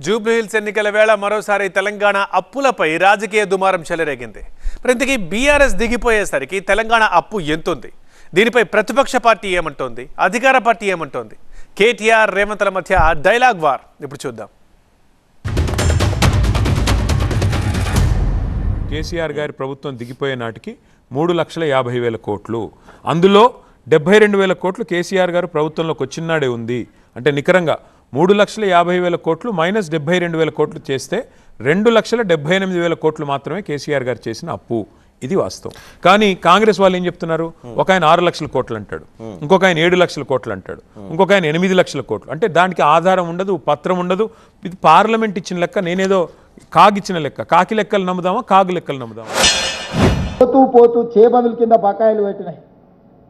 జూబ్లీహిల్స్ ఎన్నికల వేళ మరోసారి తెలంగాణ అప్పులపై రాజకీయ దుమారం చెలరేగింది. ఇంతకీ బీఆర్ఎస్ దిగిపోయేసరికి తెలంగాణ అప్పు ఎంతుంది? దీనిపై ప్రతిపక్ష పార్టీ ఏమంటోంది, అధికార పార్టీ ఏమంటోంది? కేటీఆర్ రేవంత్ల మధ్య డైలాగ్ వార్ ఇప్పుడు చూద్దాం. కేసీఆర్ గారి ప్రభుత్వం దిగిపోయే నాటికి 3,50,000 కోట్లు, అందులో 72,000 కోట్లు కేసీఆర్ గారు ప్రభుత్వంలోకి వచ్చినాడే ఉంది. అంటే నికరంగా 3,50,000 కోట్లు మైనస్ 72,000 కోట్లు చేస్తే 2,78,000 కోట్లు మాత్రమే కేసీఆర్ గారు చేసిన అప్పు. ఇది వాస్తవం. కానీ కాంగ్రెస్ వాళ్ళు ఏం చెప్తున్నారు? ఒక ఆయన 6 లక్షల కోట్లు అంటాడు, ఇంకొక ఆయన 7 లక్షల కోట్లు అంటాడు, ఇంకొక ఆయన 8 లక్షల కోట్లు. అంటే దానికి ఆధారం ఉండదు, పత్రం ఉండదు. ఇది పార్లమెంట్ ఇచ్చిన లెక్క, నేనేదో కాగిచ్చిన లెక్క. కాకి లెక్కలు నమ్ముదామా, కాగు లెక్కలు నమ్ముదామా? పోతూ పోతూ చేబదుల కింద బకాయిలు పెట్టినాయి.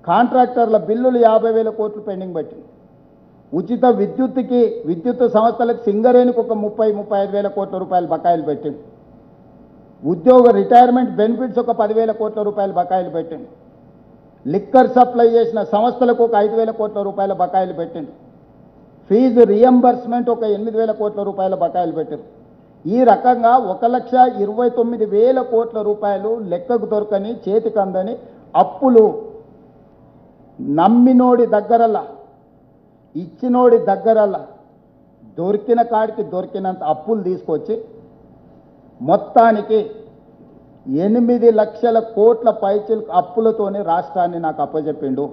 కాంట్రాక్టర్ల బిల్లులు 50,000 కోట్లు పెండింగ్ పెట్టింది. ఉచిత విద్యుత్ సంస్థలకు సింగరేణికి ఒక 30,000-35,000 కోట్ల రూపాయలు బకాయిలు పెట్టింది. ఉద్యోగ రిటైర్మెంట్ బెనిఫిట్స్ ఒక 10,000 కోట్ల రూపాయలు బకాయిలు పెట్టింది. లిక్కర్ సప్లై చేసిన సంస్థలకు ఒక 5,000 కోట్ల రూపాయల బకాయిలు పెట్టింది. ఫీజు రియంబర్స్మెంట్ ఒక 8,000 కోట్ల రూపాయల బకాయిలు పెట్టింది. ఈ రకంగా 1,29,000 కోట్ల రూపాయలు లెక్కకు దొరకని, చేతికి అందని అప్పులు నమ్మినోడి దగ్గరల్లా, ఇచ్చినోడి దగ్గరల్లా దొరికిన కాడికి దొరికినంత అప్పులు తీసుకొచ్చి మొత్తానికి 8 లక్షల కోట్ల పైచిలకు అప్పులతోనే రాష్ట్రాన్ని నాకు అప్పచెప్పిండు.